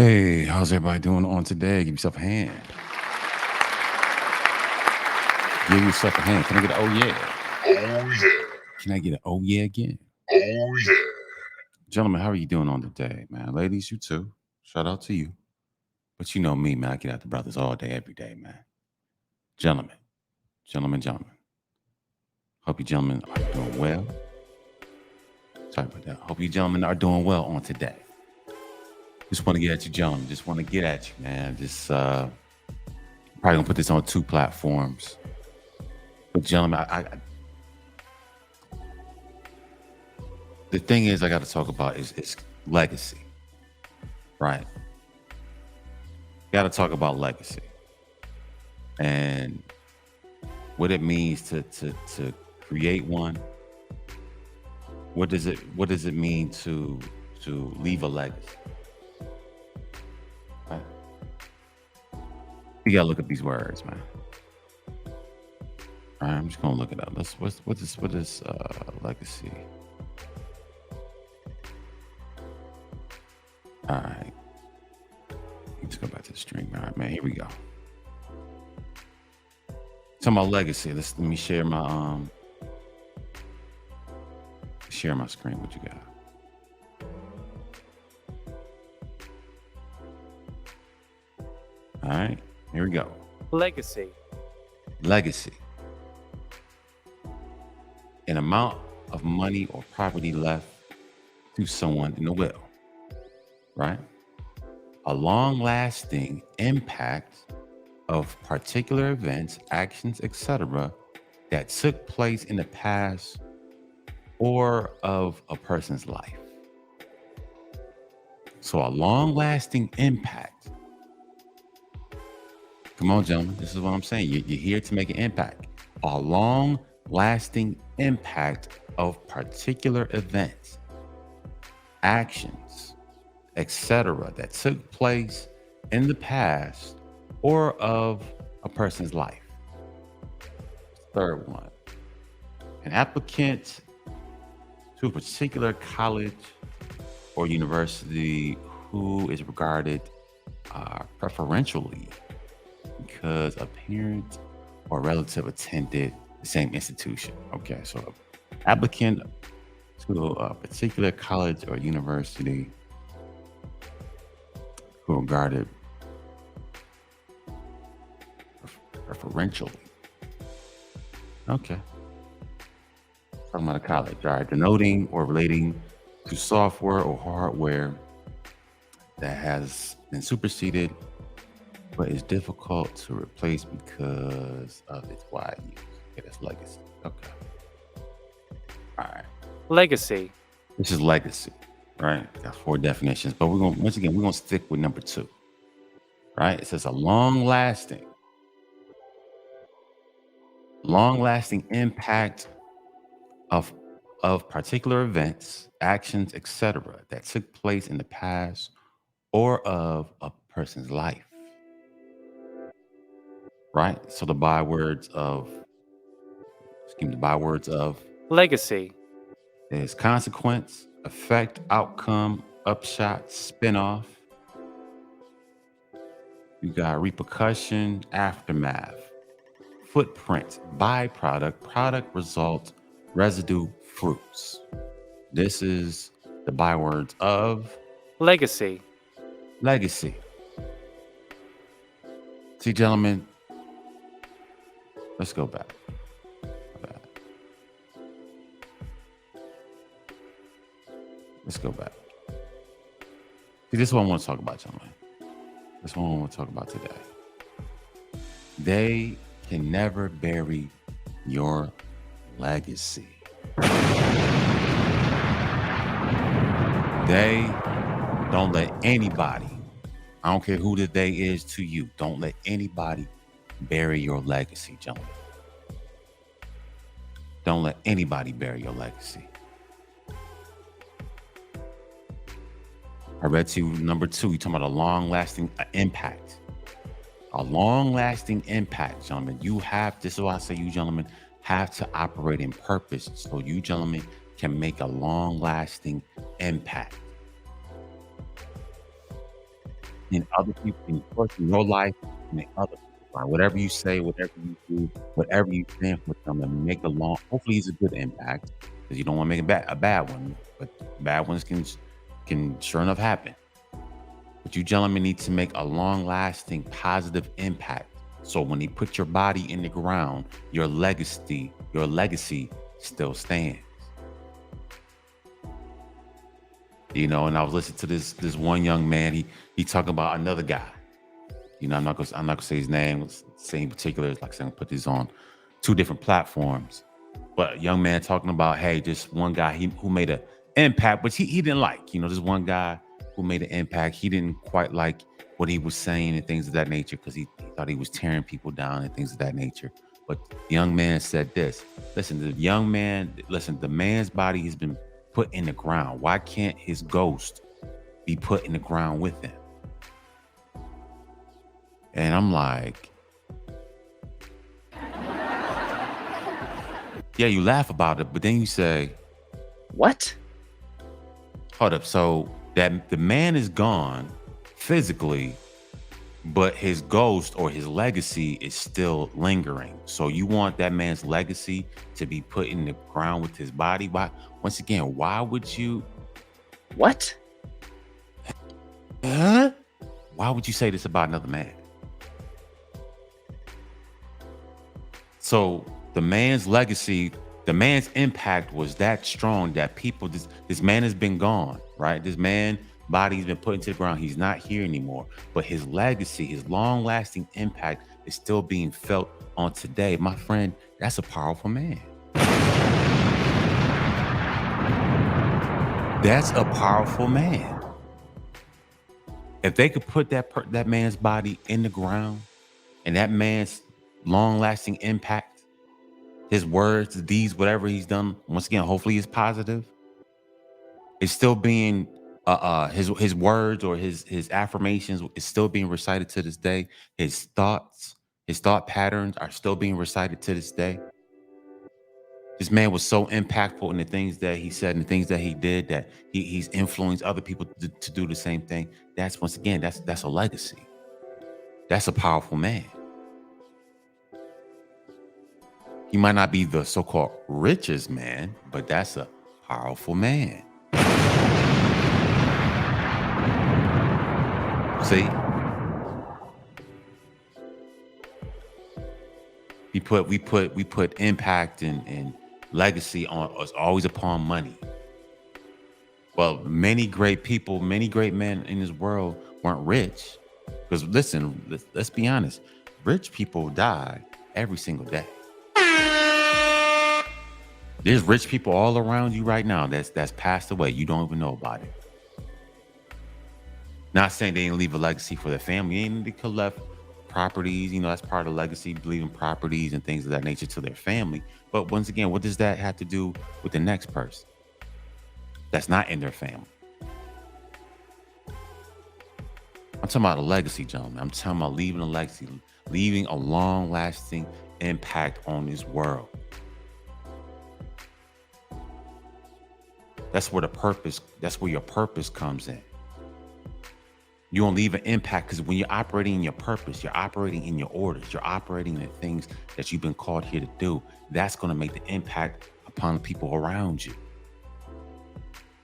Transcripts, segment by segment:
Hey, how's everybody doing on today? Give yourself a hand. Give yourself a hand. Can I get an oh yeah? Oh yeah. Can I get an oh yeah again? Oh yeah. Gentlemen, how are you doing on today, man? Ladies, you too. Shout out to you. But you know me, man. I get out the brothers all day, every day, man. Gentlemen, gentlemen. Hope you gentlemen are doing well. Sorry about that. Hope you gentlemen are doing well on today. Just want to get at you, gentlemen. Just want to get at you, man. Just probably gonna put this on 2 platforms. But gentlemen, the thing is I got to talk about is legacy, right? Got to talk about legacy and what it means to create one. What does it mean to leave a legacy? Right? You gotta look up these words, man. All right, I'm just gonna look it up. What is legacy? All right, let's go back to the stream. All right, man. Here we go. Talking about legacy. Let me share my screen. What you got? All right, here we go. Legacy. Legacy. An amount of money or property left to someone in the will, right? A long-lasting impact of particular events, actions, etc., that took place in the past or of a person's life. So a long-lasting impact. Come on, gentlemen. This is what I'm saying. You're here to make an impact. A long-lasting impact of particular events, actions, etc., that took place in the past or of a person's life. Third one, an applicant to a particular college or university who is regarded preferentially because a parent or relative attended the same institution. Okay, so applicant to a particular college or university who regarded preferentially. Okay. Talking about a college, all right, denoting or relating to software or hardware that has been superseded but is difficult to replace because of its wide use. Okay, that's legacy. Okay. All right. Legacy. This is legacy, right? Got 4 definitions, but we're gonna stick with number 2. Right? It says a long-lasting impact of particular events, actions, etc., that took place in the past or of a person's life. Right? So the bywords of Legacy. is consequence, effect, outcome, upshot, spinoff. You got repercussion, aftermath, footprint, byproduct, product, result, residue, fruits. This is the bywords of Legacy. legacy. See, gentlemen, let's go back. Let's go back. See, this is what I want to talk about, gentlemen. This is what I want to talk about today. They can never bury your legacy. They don't let anybody, I don't care who the they is to you, don't let anybody bury your legacy, gentlemen. Don't let anybody bury your legacy. I read to you number 2, you're talking about a long-lasting impact. A long-lasting impact, gentlemen. This is why I say you gentlemen have to operate in purpose so you gentlemen can make a long-lasting impact. in other people, in course, in your life, and in other people's life. Whatever you say, whatever you do, whatever you stand for them and make a long hopefully it's a good impact because you don't want to make a bad one, but bad ones can sure enough happen. But you gentlemen need to make a long-lasting positive impact. So when they put your body in the ground, your legacy still stands. And I was listening to this one young man. He talking about another guy. I'm not gonna say his name. Say in particular, like I said, I'm gonna put this on two different platforms. But a young man talking about, hey, just one guy who made an impact, but he didn't like. This one guy who made an impact. He didn't quite like what he was saying and things of that nature because he thought he was tearing people down and things of that nature. But the young man said this. Listen, the man's body has been put in the ground. Why can't his ghost be put in the ground with him? And I'm like, yeah, you laugh about it, but then you say, What? hold up. So that the man is gone physically, but his ghost or his legacy is still lingering. So you want that man's legacy to be put in the ground with his body? Once again, why would you? What? Huh? Why would you say this about another man? So the man's legacy, the man's impact was that strong that this man has been gone, right? This man body's been put into the ground. He's not here anymore. But his legacy, his long-lasting impact is still being felt on today. My friend, that's a powerful man. That's a powerful man. If they could put that man's body in the ground and that man's long-lasting impact, his words, deeds, whatever he's done, once again, hopefully it's positive. It's still being his words or his affirmations is still being recited to this day. His thought patterns are still being recited to this day. This man was so impactful in the things that he said and the things that he did that he's influenced other people to do the same thing. That's once again, that's a legacy. That's a powerful man. He might not be the so-called richest man, but that's a powerful man. See? We put impact and legacy on us always upon money. Well, many great people, many great men in this world weren't rich. Because listen, let's be honest, rich people die every single day. There's rich people all around you right now that's passed away. You don't even know about it. Not saying they didn't leave a legacy for their family. They could have left properties. That's part of the legacy, leaving properties and things of that nature to their family. But once again, what does that have to do with the next person that's not in their family? I'm talking about a legacy, gentlemen. I'm talking about leaving a legacy, leaving a long-lasting impact on this world. That's where your purpose comes in. You don't leave an impact because when you're operating in your purpose, you're operating in your orders, you're operating in the things that you've been called here to do. That's going to make the impact upon the people around you.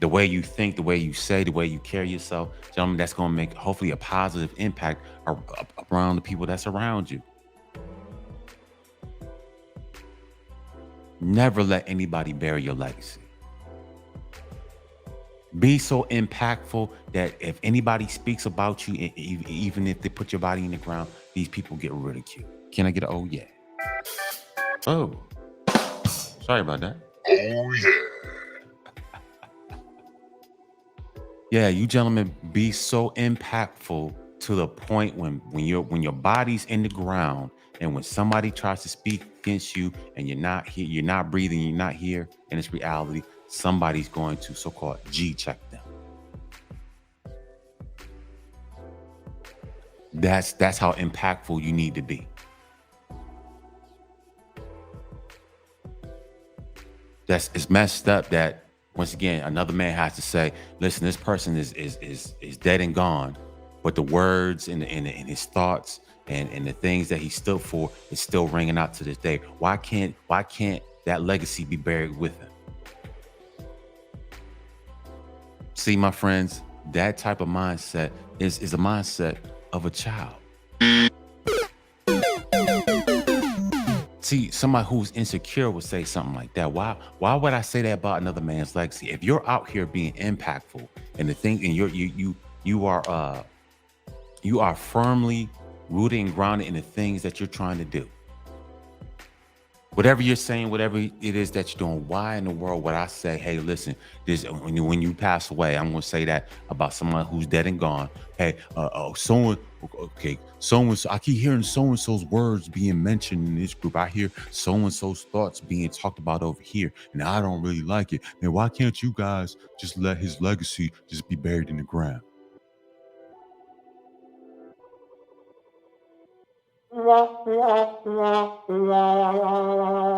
The way you think, the way you say, the way you carry yourself, gentlemen, that's going to make hopefully a positive impact around the people that's around you. Never let anybody bury your legacy. Be so impactful that if anybody speaks about you, even if they put your body in the ground, these people get ridiculed. Can I get an oh yeah? Oh, sorry about that. Oh yeah. Yeah, you gentlemen, be so impactful to the point when your body's in the ground and when somebody tries to speak against you and you're not here, you're not breathing, you're not here in this reality, somebody's going to so-called G-check them. That's how impactful you need to be. It's messed up that once again another man has to say, listen, this person is dead and gone, but the words and his thoughts and the things that he stood for is still ringing out to this day. Why can't that legacy be buried with him? See, my friends, that type of mindset is a mindset of a child. See, somebody who's insecure would say something like that. Why would I say that about another man's legacy? If you're out here being impactful and the thing and you are firmly rooted and grounded in the things that you're trying to do. Whatever you're saying, whatever it is that you're doing, why in the world would I say, hey, listen, this when you pass away, I'm gonna say that about someone who's dead and gone. Hey, someone, I keep hearing so-and-so's words being mentioned in this group. I hear so-and-so's thoughts being talked about over here, and I don't really like it. And why can't you guys just let his legacy just be buried in the ground?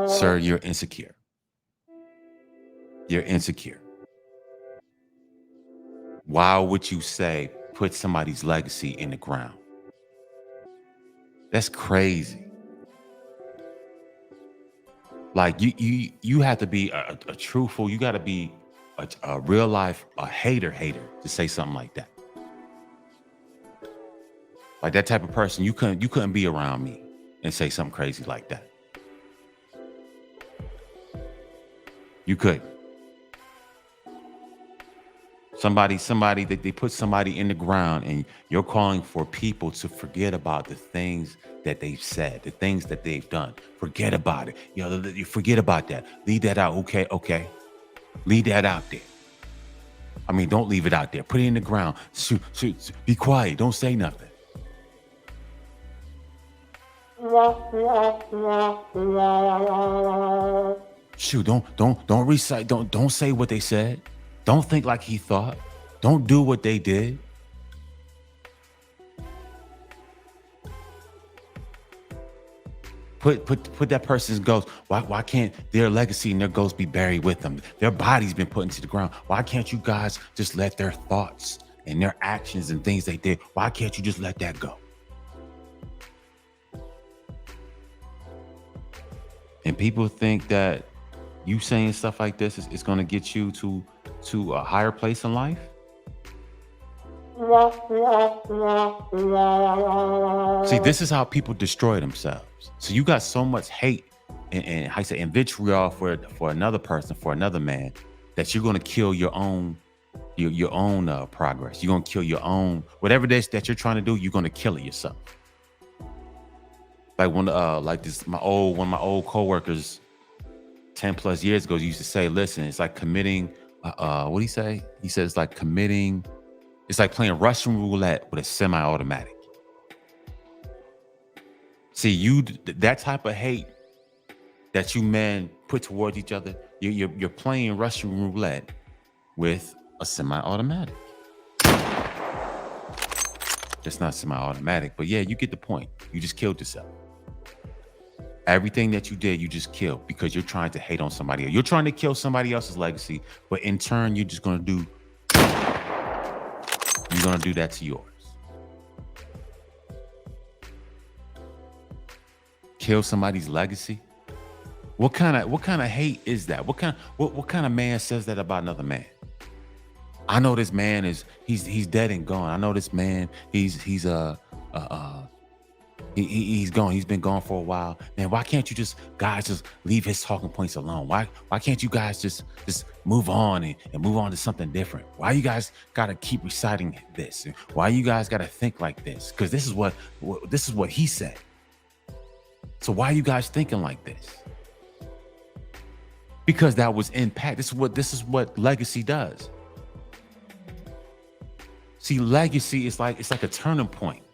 Sir, you're insecure. You're insecure. Why would you say put somebody's legacy in the ground? That's crazy. Like you have to be a truthful. You got to be a real life a hater to say something like that. Like that type of person, you couldn't be around me and say something crazy like that. You couldn't. Somebody, they put somebody in the ground and you're calling for people to forget about the things that they've said, the things that they've done. Forget about it. You forget about that. Leave that out. Okay. Leave that out there. I mean, don't leave it out there. Put it in the ground. Be quiet. Don't say nothing. Shoot, don't recite. Don't say what they said. Don't think like he thought. Don't do what they did. Put that person's ghost. Why can't their legacy and their ghost be buried with them? Their body's been put into the ground. Why can't you guys just let their thoughts and their actions and things they did? Why can't you just let that go? And people think that you saying stuff like this is going to get you to a higher place in life. See, this is how people destroy themselves. So you got so much hate and how you say, and vitriol for another person, for another man, that you're going to kill your own progress. You're going to kill your own whatever it is that you're trying to do. You're going to kill it yourself. Like one of my old coworkers 10 plus years ago used to say, listen, it's like committing what do he say? He says it's like playing Russian roulette with a semi-automatic. See, that type of hate that you men put towards each other, you're playing Russian roulette with a semi-automatic. It's not semi-automatic, but yeah, you get the point. You just killed yourself. Everything that you did, you just killed because you're trying to hate on somebody else. You're trying to kill somebody else's legacy, but in turn, you're going to do that to yours. Kill somebody's legacy? What kind of hate is that? What kind of man says that about another man? I know this man he's dead and gone. I know this man, he's gone. He's been gone for a while. Man, why can't you guys just leave his talking points alone? Why can't you guys just move on and move on to something different? Why you guys gotta keep reciting this? Why you guys gotta think like this? Because this is what he said. So why are you guys thinking like this? Because that was impact. This is what legacy does. See, legacy is it's like a turning point.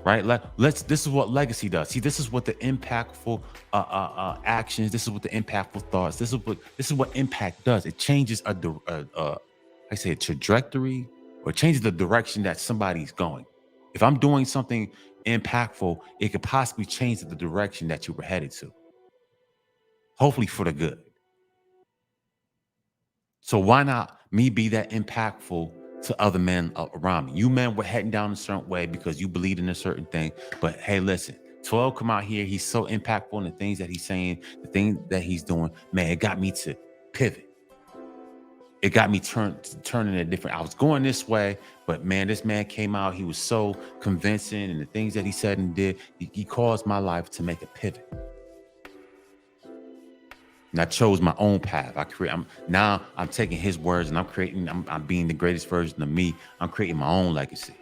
Right? This is what legacy does. See, this is what the impactful actions. This is what the impactful thoughts. This is what impact does. It changes a trajectory, or changes the direction that somebody's going. If I'm doing something impactful, it could possibly change the direction that you were headed to. Hopefully for the good. So why not me be that impactful to other men around me. You men were heading down a certain way because you believed in a certain thing. But hey, listen, 12 come out here. He's so impactful in the things that he's saying, the thing that he's doing. Man, it got me to pivot. It got me turning it different. I was going this way, but man, this man came out. He was so convincing, and the things that he said and did, he caused my life to make a pivot. And I chose my own path. I'm taking his words and I'm being the greatest version of me. I'm creating my own legacy.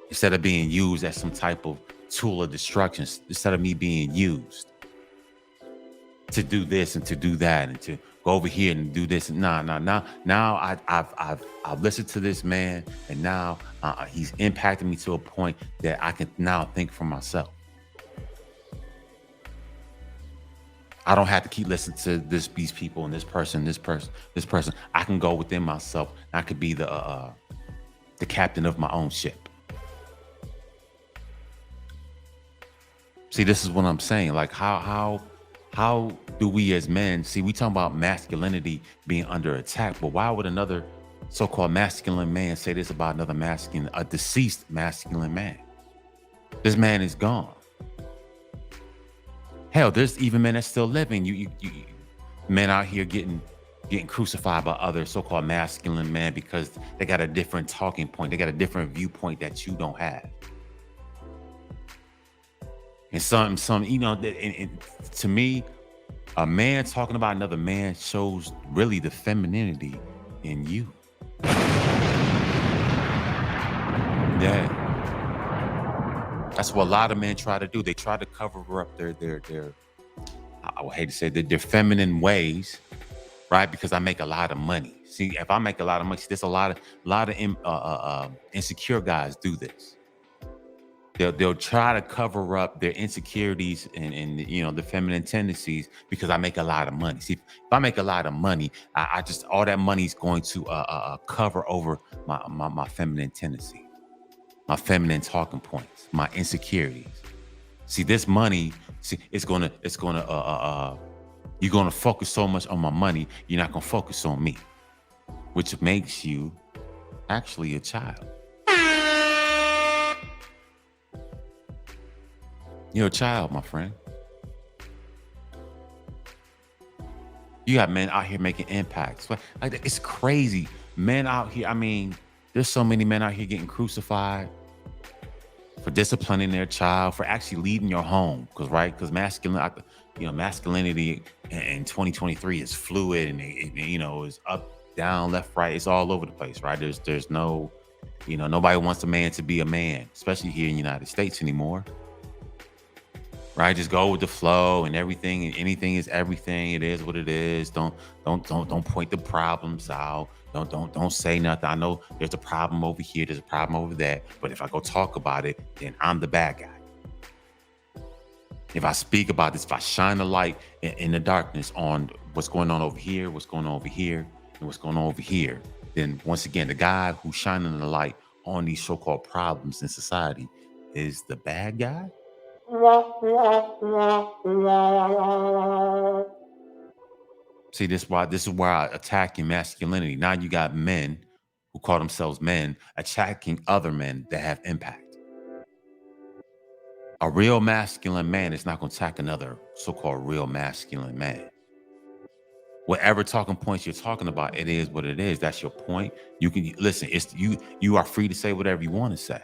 Instead of being used as some type of tool of destruction, instead of me being used to do this and to do that and to go over here and do this. Now I've listened to this man, and now he's impacted me to a point that I can now think for myself. I don't have to keep listening to these people and this person. I can go within myself. I could be the captain of my own ship. See, this is what I'm saying. Like how do we as men see? We talking about masculinity being under attack, but why would another so-called masculine man say this about a deceased masculine man? This man is gone. Hell, there's even men that's still living. You men out here getting crucified by other so-called masculine men because they got a different talking point. They got a different viewpoint that you don't have. And some, and to me, a man talking about another man shows really the femininity in you. Yeah. That's what a lot of men try to do. They try to cover up their I would hate to say their feminine ways, right? Because I make a lot of money. See, if I make a lot of money, there's a lot of insecure guys do this. They'll try to cover up their insecurities and the feminine tendencies because I make a lot of money. See, if I make a lot of money, I just all that money is going to cover over my feminine tendency, my feminine talking points, my insecurities. See, this money, it's gonna you're gonna focus so much on my money, you're not gonna focus on me, which makes you actually a child. You're a child, my friend. You got men out here making impacts. Like it's crazy. Men out here, I mean, there's so many men out here getting crucified for disciplining their child, for actually leaving your home. Because masculinity in 2023 is fluid and is up, down, left, right. It's all over the place, right? There's no, nobody wants a man to be a man, especially here in the United States anymore. Right, just go with the flow and everything, and anything is everything. It is what it is. Don't point the problems out. Don't say nothing. I know there's a problem over here. There's a problem over there. But if I go talk about it, then I'm the bad guy. If I speak about this, if I shine the light in the darkness on what's going on over here, what's going on over here, and what's going on over here, then once again, the guy who's shining the light on these so-called problems in society is the bad guy. See, this is why attacking masculinity. Now you got men who call themselves men attacking other men that have impact. A real masculine man is not going to attack another so-called real masculine man. Whatever talking points you're talking about, it is what it is. That's your point. You can listen. It's you are free to say whatever you want to say.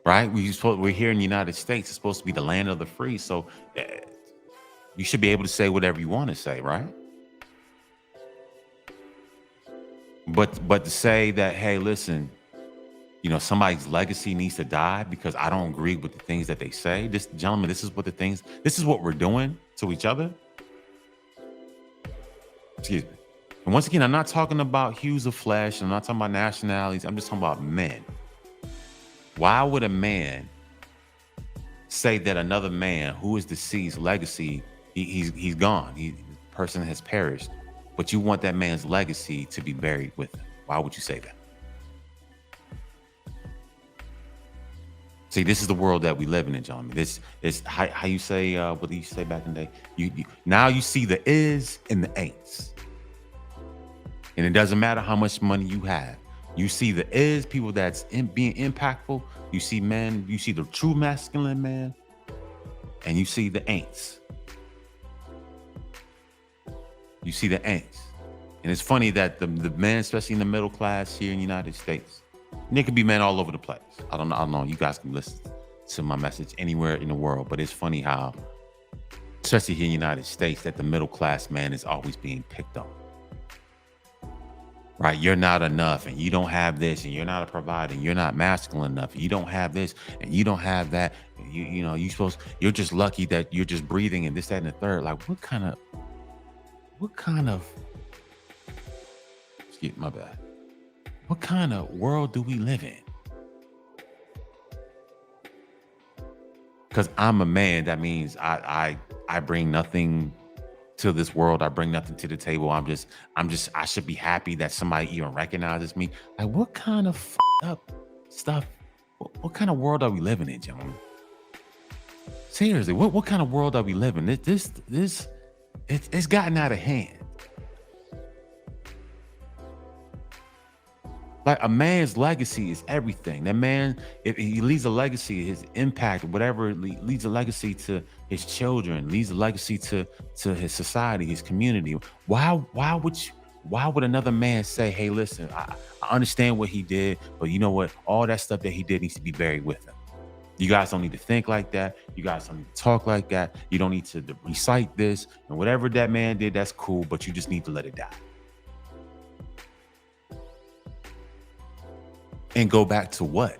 Right? We're here in the United States. It's supposed to be the land of the free. So you should be able to say whatever you want to say, right? But to say that, hey, listen, somebody's legacy needs to die because I don't agree with the things that they say. This is what we're doing to each other. Excuse me. And once again, I'm not talking about hues of flesh. I'm not talking about nationalities. I'm just talking about men. Why would a man say that another man who is deceased legacy, he's gone, the person has perished, but you want that man's legacy to be buried with him? Why would you say that? See, this is the world that we live in, gentlemen. This is how you say, what do you say back in the day? Now you see the is and the ain'ts. And it doesn't matter how much money you have. You see the is people that's being impactful. You see men, you see the true masculine man, and you see the ain'ts. You see the ain'ts. And it's funny that the men, especially in the middle class here in the United States, and it could be men all over the place. I don't know. You guys can listen to my message anywhere in the world, but it's funny how, especially here in the United States, that the middle class man is always being picked on. Right? You're not enough, and you don't have this, and you're not a provider, and you're not masculine enough, and you don't have this, and you don't have that. And you're just lucky that you're just breathing and this, that, and the third. Like, what kind of excuse my bad. What kind of world do we live in? Because I'm a man, that means I bring nothing to this world. I bring nothing to the table. I should be happy that somebody even recognizes me. Like, what kind of up stuff? What kind of world are we living in, gentlemen? Seriously, what kind of world are we living? It's gotten out of hand. Like, a man's legacy is everything. That man, if he leaves a legacy, his impact, whatever, leaves a legacy to his children, leaves a legacy to his society, his community. Why would another man say, hey, listen, I understand what he did, but you know what? All that stuff that he did needs to be buried with him. You guys don't need to think like that. You guys don't need to talk like that. You don't need to recite this. And whatever that man did, that's cool, but you just need to let it die. And go back to what?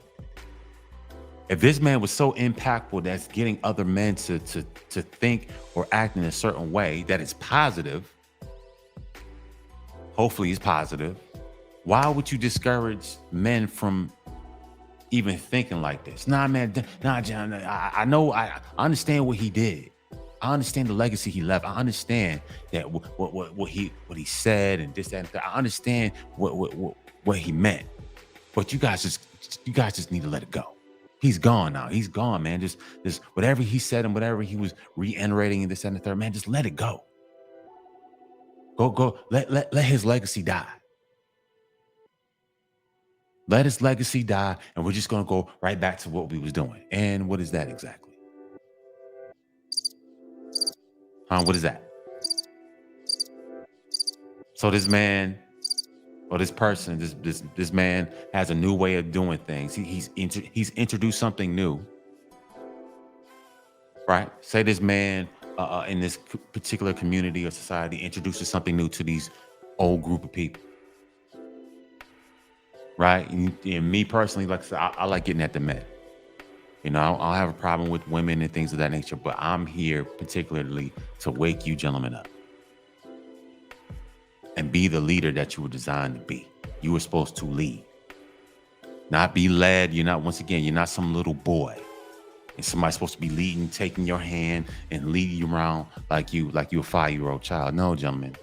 If this man was so impactful that's getting other men to think or act in a certain way that is positive, hopefully it's positive, why would you discourage men from even thinking like this? Nah, man, John, I understand what he did. I understand the legacy he left. I understand that what he said and this, that, and that. I understand what he meant. But you guys just need to let it go. He's gone now. He's gone, man. Just whatever he said and whatever he was reiterating in this and the third, man, just let it go. Go. Let his legacy die. Let his legacy die, and we're just gonna go right back to what we was doing. And what is that exactly? What is that? So this man, or this person, this man has a new way of doing things. He's introduced something new, right? Say this man in this particular community or society introduces something new to these old group of people, right? And me personally, like I said, I like getting at the men. You know, I don't have a problem with women and things of that nature, but I'm here particularly to wake you gentlemen up. And be the leader that you were designed to be. You were supposed to lead, not be led. You're not some little boy. And somebody's supposed to be leading, taking your hand and leading you around like you're a 5-year-old child. No, gentlemen.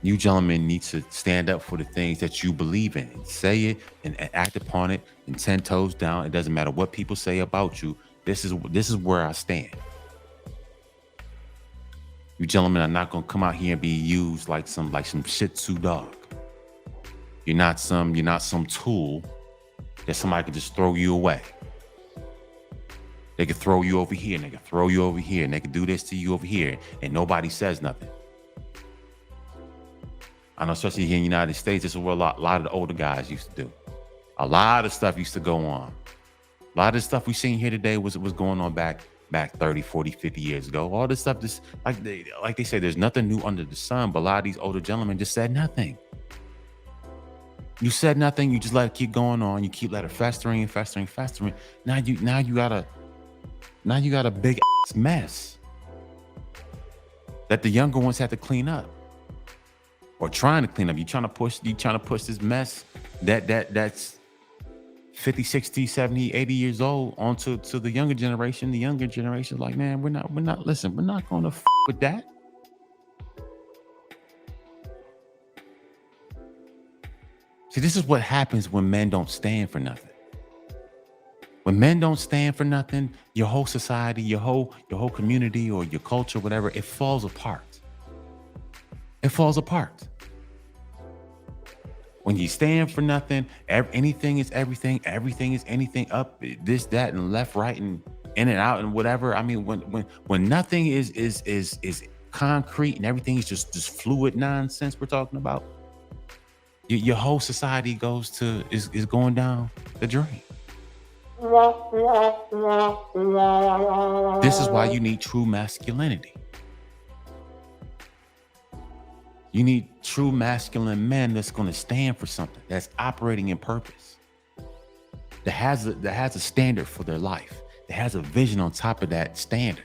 You gentlemen need to stand up for the things that you believe in. And say it and act upon it, and 10 toes down. It doesn't matter what people say about you. This is where I stand. You gentlemen are not gonna come out here and be used like some Shih Tzu dog. You're not some tool that somebody could just throw you away. They could throw you over here, and they could throw you over here, and they could do this to you over here, and nobody says nothing. I know, especially here in the United States, this is what a lot of the older guys used to do. A lot of stuff used to go on. A lot of the stuff we seen here today was going on back 30, 40, 50 years ago. All this stuff, just like they say, there's nothing new under the sun, but a lot of these older gentlemen just said nothing. You said nothing, you just let it keep going on. You keep letting it festering. Now you got a big ass mess that the younger ones have to clean up. Or trying to clean up. You trying to push this mess that's 50, 60, 70, 80 years old onto the younger generation. The younger generation is like, man, we're not going to with that. See, this is what happens when men don't stand for nothing. When men don't stand for nothing, your whole society, your whole community or your culture, whatever, it falls apart. It falls apart. When you stand for nothing, anything is everything, everything is anything, up, this, that, and left, right, and in and out, and whatever. I mean, when nothing is concrete and everything is just fluid nonsense we're talking about, your whole society is going down the drain. This is why you need true masculinity. You need true masculine men that's going to stand for something, that's operating in purpose, that has a standard for their life, that has a vision on top of that standard.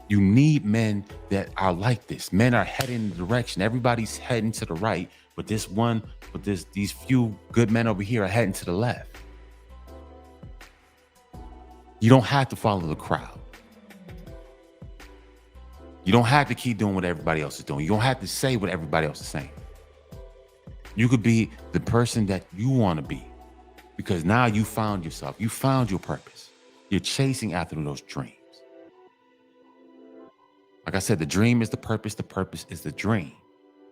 You need men that are like this. Men are heading in the direction. Everybody's heading to the right, but these few good men over here are heading to the left. You don't have to follow the crowd. You don't have to keep doing what everybody else is doing. You don't have to say what everybody else is saying. You could be the person that you want to be, because now you found yourself. You found your purpose. You're chasing after those dreams. Like I said, the dream is the purpose is the dream.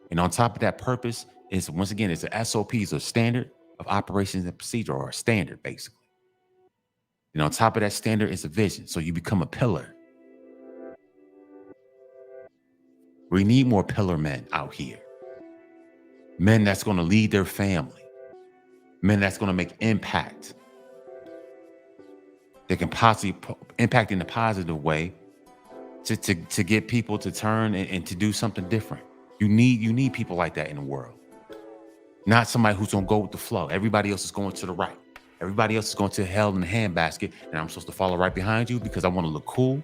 And on top of that purpose is, once again, it's a SOP, it's a standard of operations and procedure, or a standard, basically. And on top of that standard is a vision. So you become a pillar. We need more pillar men out here. Men that's going to lead their family. Men that's going to make impact. They can possibly impact in a positive way to get people to turn and to do something different. You need people like that in the world. Not somebody who's going to go with the flow. Everybody else is going to the right. Everybody else is going to hell in the handbasket, and I'm supposed to follow right behind you because I want to look cool.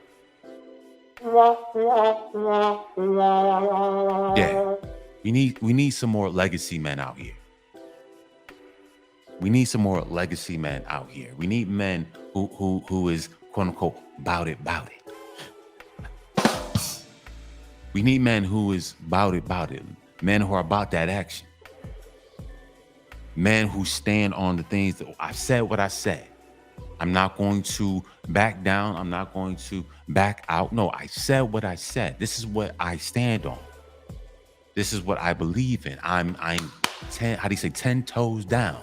Yeah. We need some more legacy men out here. We need some more legacy men out here. We need men who is, quote unquote, bout it. We need men who is bout it. Men who are about that action. Men who stand on the things that I said what I said. I'm not going to back down. I'm not going to back out. No, I said what I said. This is what I stand on. This is what I believe in. I'm 10 toes down.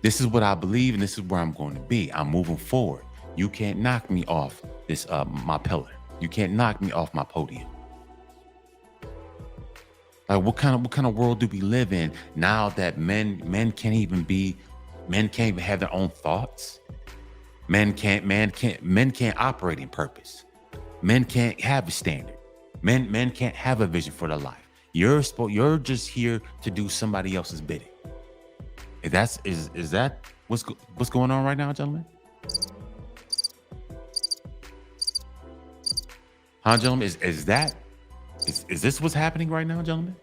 This is what I believe, and this is where I'm going to be. I'm moving forward. You can't knock me off this my pillar. You can't knock me off my podium. Like, what kind of world do we live in now that men can't even have their own thoughts? Men can't operate in purpose. Men can't have a standard. Men can't have a vision for their life. You're just here to do somebody else's bidding. Is that what's going on right now, gentlemen? Huh, gentlemen? Is this what's happening right now, gentlemen?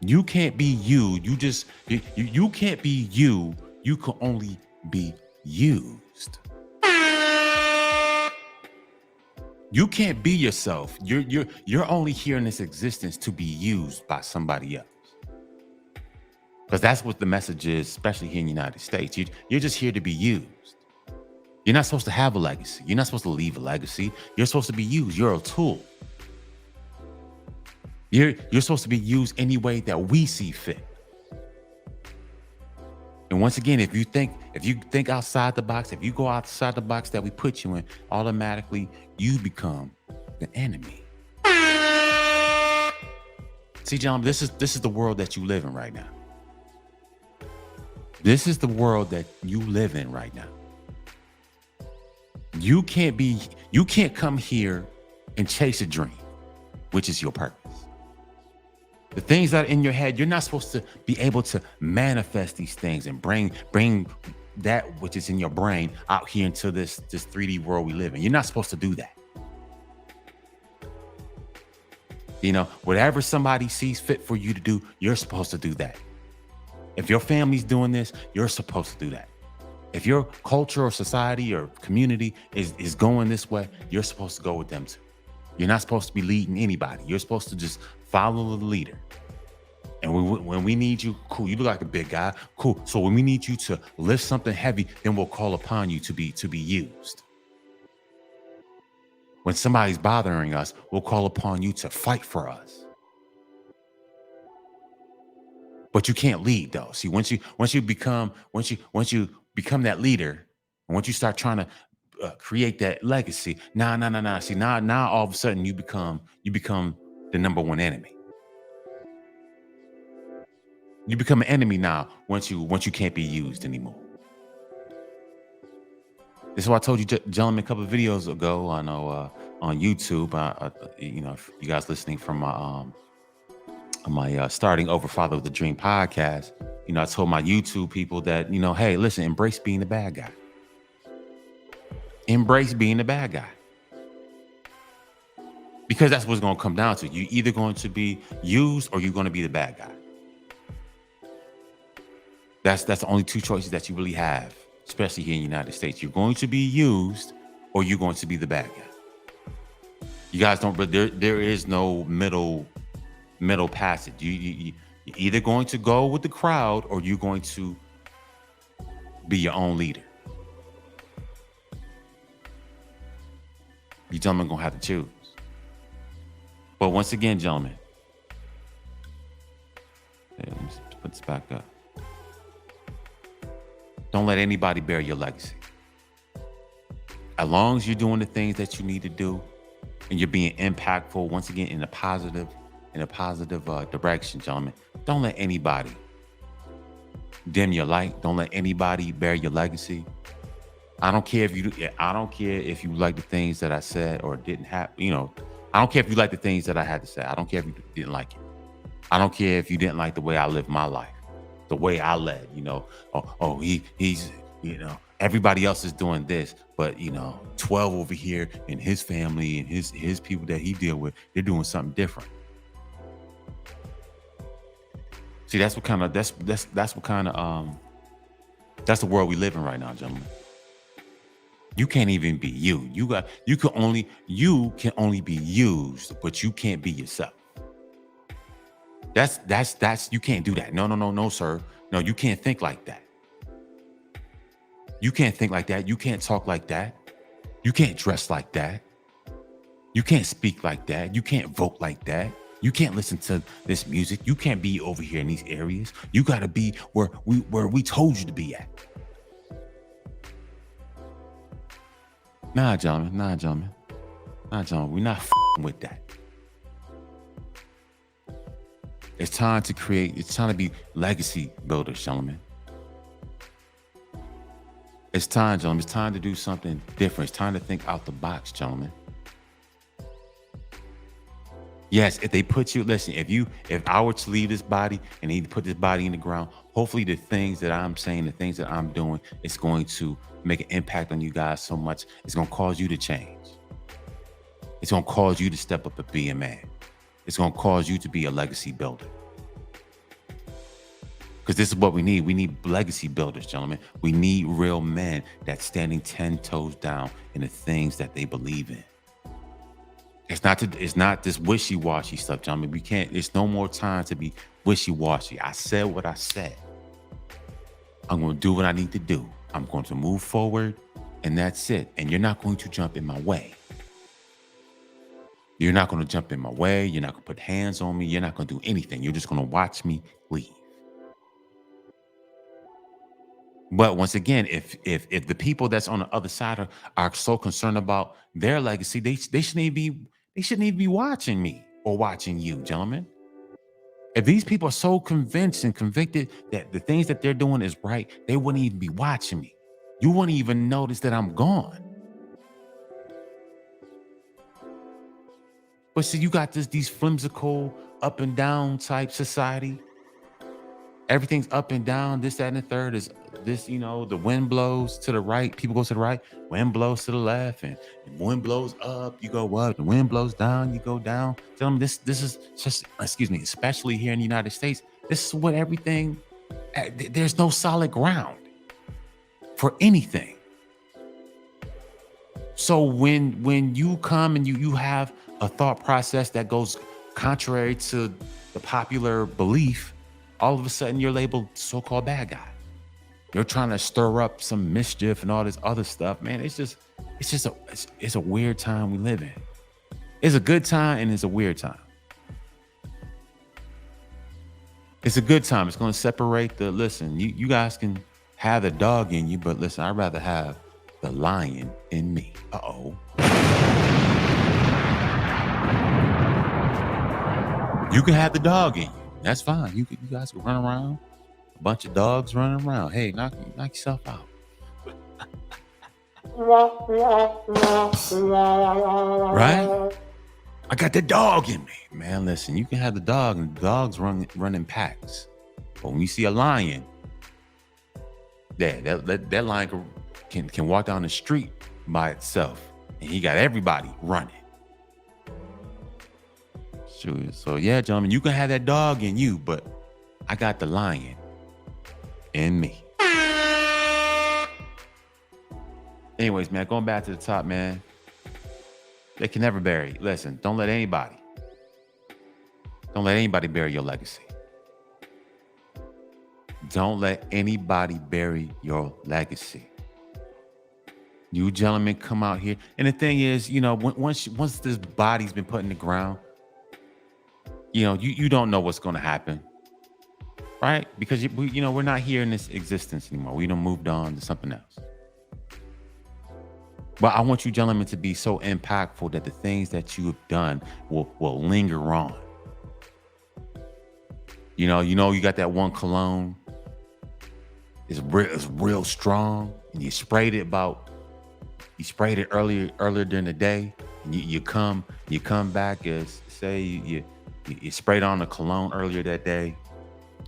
You can't be you. You can't be you. You can only be used. You can't be yourself. You're only here in this existence to be used by somebody else. Because that's what the message is, especially here in the United States. You're just here to be used. You're not supposed to have a legacy. You're not supposed to leave a legacy. You're supposed to be used. You're a tool. You're supposed to be used any way that we see fit. And once again, if you think outside the box, if you go outside the box that we put you in, automatically you become the enemy. See, gentlemen, this is the world that you live in right now. This is the world that you live in right now. You can't come here and chase a dream, which is your purpose. The things that are in your head, you're not supposed to be able to manifest these things and bring that which is in your brain out here into this 3D world we live in. You're not supposed to do that. You know, whatever somebody sees fit for you to do, you're supposed to do that. If your family's doing this, you're supposed to do that. If your culture or society or community is going this way, you're supposed to go with them too. You're not supposed to be leading anybody. You're supposed to just follow the leader. And when we need you, cool, you look like a big guy, cool. So when we need you to lift something heavy, then we'll call upon you to be used. When somebody's bothering us, we'll call upon you to fight for us. But you can't lead though. See, once you become that leader, and once you start trying to create that legacy, nah. See, now all of a sudden you become the number one enemy. You become an enemy now once you can't be used anymore. This is what I told you, gentlemen, a couple of videos ago on YouTube. If you guys listening from my starting over Father of the Dream podcast, I told my YouTube people that, hey, listen, embrace being the bad guy. Embrace being the bad guy. Because that's what's going to come down to. You're either going to be used or you're going to be the bad guy. That's the only two choices that you really have, especially here in the United States. You're going to be used or you're going to be the bad guy. You guys don't, but there is no middle passage. You're either going to go with the crowd or you're going to be your own leader. You gentlemen going to have to choose. But once again, gentlemen, let me put this back up. Don't let anybody bear your legacy. As long as you're doing the things that you need to do and you're being impactful, once again, in a positive direction, gentlemen, don't let anybody dim your light. Don't let anybody bear your legacy. I don't care if you like the things that I said or didn't have, I don't care if you like the things that I had to say. I don't care if you didn't like it. I don't care if you didn't like the way I lived my life, the way I led, he's, everybody else is doing this, but 12 over here and his family and his people that he deal with, they're doing something different. See, that's what kind of that's the world we live in right now, gentlemen. You can't even be you. You can only be used, but you can't be yourself. That's you can't do that. No, sir. No, you can't think like that. You can't think like that. You can't talk like that. You can't dress like that. You can't speak like that. You can't vote like that. You can't listen to this music. You can't be over here in these areas. You got to be where we told you to be at. Nah, gentlemen. We're not with that. It's time to be legacy builders, gentlemen. It's time, gentlemen. It's time to do something different. It's time to think out the box, gentlemen. Yes, if they put you, listen, if I were to leave this body and he put this body in the ground, hopefully the things that I'm saying, the things that I'm doing, it's going to make an impact on you guys so much. It's going to cause you to change. It's going to cause you to step up and be a man. It's going to cause you to be a legacy builder. Because this is what we need. We need legacy builders, gentlemen. We need real men that's standing 10 toes down in the things that they believe in. It's not this wishy-washy stuff, gentlemen. It's no more time to be wishy-washy. I said what I said. I'm going to do what I need to do. I'm going to move forward, and that's it. And you're not going to jump in my way. You're not going to jump in my way. You're not going to put hands on me. You're not going to do anything. You're just going to watch me leave. But once again, if the people that's on the other side are so concerned about their legacy, they shouldn't even be watching me or watching you, gentlemen. If these people are so convinced and convicted that the things that they're doing is right, they wouldn't even be watching me. You wouldn't even notice that I'm gone. But see, you got these whimsical up and down type society. Everything's up and down, this, that, and the third is this, the wind blows to the right, people go to the right, wind blows to the left, and wind blows up, you go up, the wind blows down, you go down. Tell them this is just, especially here in the United States, this is what everything, there's no solid ground for anything. So when you come and you have a thought process that goes contrary to the popular belief, all of a sudden you're labeled so-called bad guy. You're trying to stir up some mischief and all this other stuff, man. It's a weird time we live in. It's a good time and it's a weird time. It's a good time. It's going to separate the, listen, you guys can have the dog in you, but listen, I'd rather have the lion in me. Uh-oh. You can have the dog in you. That's fine. You guys can run around. A bunch of dogs running around. Hey, knock yourself out. Right? I got the dog in me. Man, listen, you can have the dog, and the dogs run in packs. But when you see a lion, that lion can walk down the street by itself, and he got everybody running. Shoot. So yeah, gentlemen, you can have that dog in you, but I got the lion in me. Anyways, man, going back to the top, man. They can never bury. Listen, don't let anybody bury your legacy. Don't let anybody bury your legacy. You gentlemen come out here. And the thing is, once this body's been put in the ground, you don't know what's going to happen. Right? Because, we're not here in this existence anymore. We done moved on to something else. But I want you gentlemen to be so impactful that the things that you have done will linger on. You got that one cologne. It's real strong, and you sprayed it earlier during the day, and you come back as say you sprayed on the cologne earlier that day,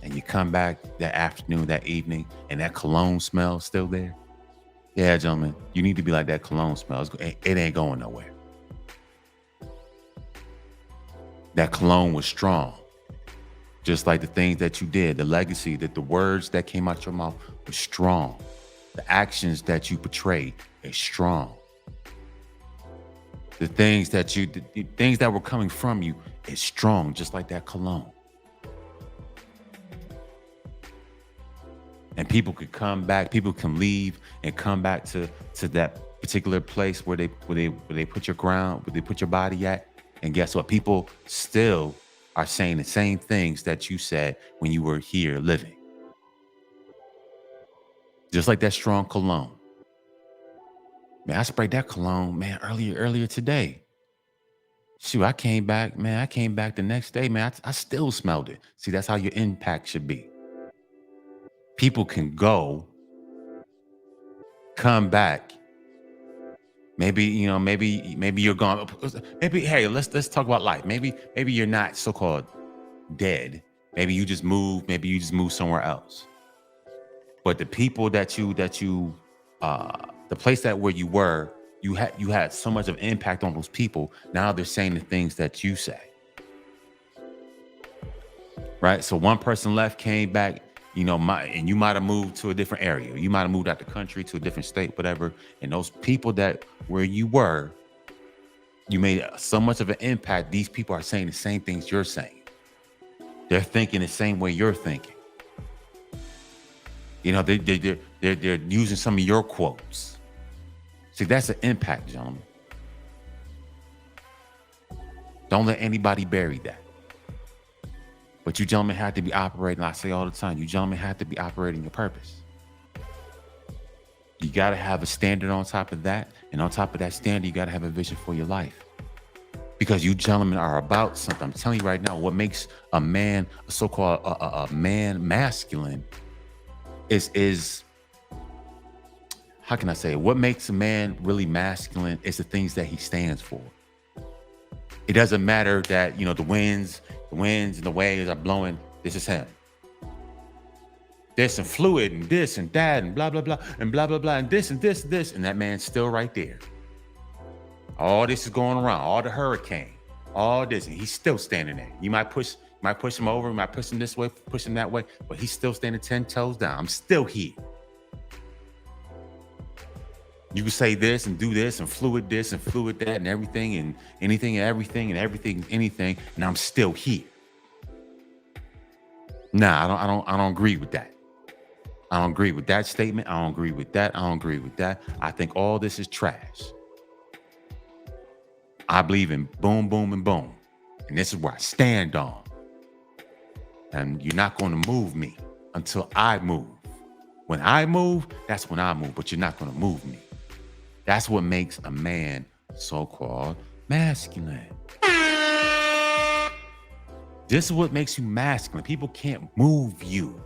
and you come back that afternoon, that evening, and that cologne smell still there. Yeah, gentlemen, you need to be like that cologne smell. It ain't going nowhere. That cologne was strong. Just like the things that you did, the legacy, that the words that came out your mouth were strong. The actions that you portrayed is strong. The things that were coming from you is strong, just like that cologne. And people could come back, people can leave and come back to that particular place where they put where they put your body at. And guess what? People still are saying the same things that you said when you were here living. Just like that strong cologne. Man, I sprayed that cologne, man, earlier today. Shoot, I came back the next day, man. I still smelled it. See, that's how your impact should be. People can go, come back. Maybe you're gone. Maybe, hey, let's talk about life. Maybe you're not so-called dead. Maybe you just moved somewhere else. But the people the place where you were, you had so much of impact on those people. Now they're saying the things that you say. Right? So one person left, came back, and you might have moved to a different area. You might have moved out the country to a different state, whatever. And those people where you were, you made so much of an impact. These people are saying the same things you're saying. They're thinking the same way you're thinking. They're using some of your quotes. See, that's an impact, gentlemen. Don't let anybody bury that. But you gentlemen have to be operating, I say all the time, you gentlemen have to be operating your purpose. You got to have a standard on top of that. And on top of that standard, you got to have a vision for your life. Because you gentlemen are about something. I'm telling you right now, what makes a man, a so-called a man masculine is, how can I say it? What makes a man really masculine is the things that he stands for. It doesn't matter that, the winds and the waves are blowing. This is him. There's some fluid and this and that and blah, blah, blah, and blah, blah, blah, and this and this, and that man's still right there. All this is going around, all the hurricane, all this, and he's still standing there. You might push him over, you might push him this way, push him that way, but he's still standing 10 toes down. I'm still here. You can say this and do this and fluid this and fluid that and everything and anything and everything and everything, anything, and I'm still here. Nah, I don't agree with that. I don't agree with that statement. I don't agree with that. I don't agree with that. I think all this is trash. I believe in boom, boom, and boom. And this is where I stand on. And you're not going to move me until I move. When I move, that's when I move, but you're not going to move me. That's what makes a man so-called masculine. This is what makes you masculine. People can't move you.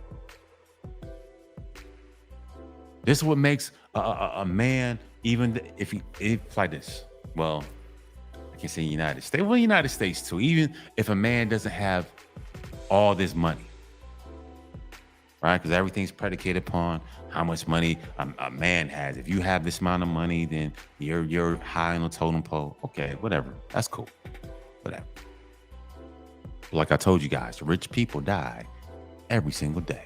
This is what makes a man, even if it's like this. Well, I can say United States. Well, United States too. Even if a man doesn't have all this money, right? Because everything's predicated upon how much money a man has. If you have this amount of money, then you're high on the totem pole. Okay, whatever. That's cool. Whatever. But like I told you guys, rich people die every single day.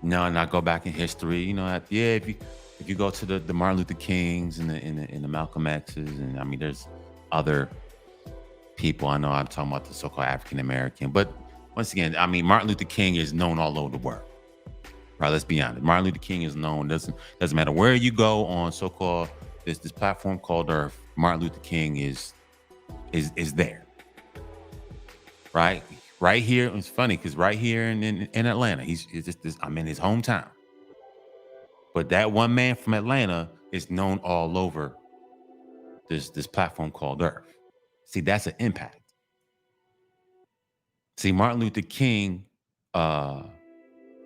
No, and I go back in history. You know, if you go to the Martin Luther Kings and the Malcolm X's, and I mean, there's other people. I know I'm talking about the so-called African American, but once again, I mean, Martin Luther King is known all over the world. Right? Let's be honest. Martin Luther King is known. Doesn't matter where you go on so-called this platform called Earth. Martin Luther King is there. Right? Right here. It's funny because right here in Atlanta, I'm in his hometown. But that one man from Atlanta is known all over this platform called Earth. See, that's an impact. See, Martin Luther King,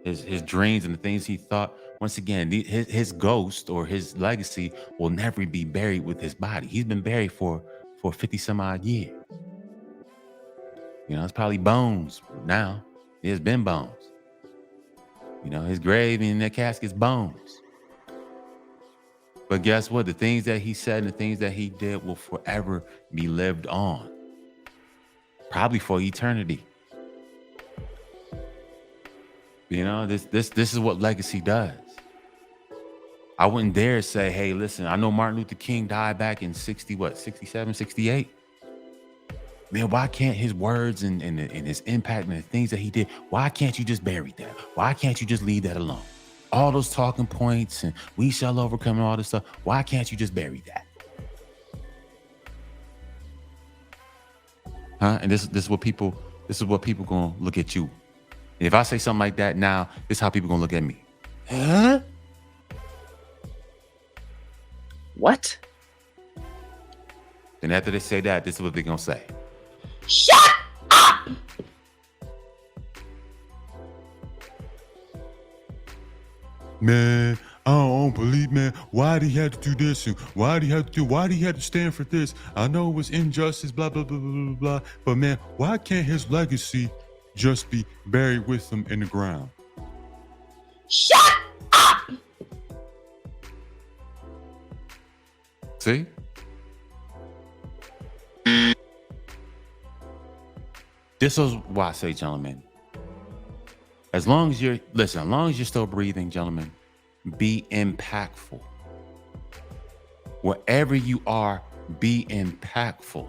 his dreams and the things he thought, once again, his ghost or his legacy will never be buried with his body. He's been buried for 50 some odd years. You know, it's probably bones now. It's been bones. You know, his grave in that casket's bones. But guess what? The things that he said and the things that he did will forever be lived on. Probably for eternity. You know, this is what legacy does. I wouldn't dare say, hey, listen, I know Martin Luther King died back in 67, 68. Man, why can't his words and his impact and the things that he did, why can't you just bury that? Why can't you just leave that alone? All those talking points and we shall overcome and all this stuff, why can't you just bury that? Huh? And this is what people gonna look at you. And if I say something like that now, this is how people gonna look at me. Huh? What? Then after they say that, this is what they're gonna say. Shut up! Man, I don't believe, man. Why did he have to do this? And why did he have to stand for this? I know it was injustice, blah, blah, blah, blah, blah, blah. But man, why can't his legacy just be buried with him in the ground? Shut up! See? This is why I say, gentlemen, as long as you're still breathing, gentlemen, be impactful. Wherever you are, be impactful.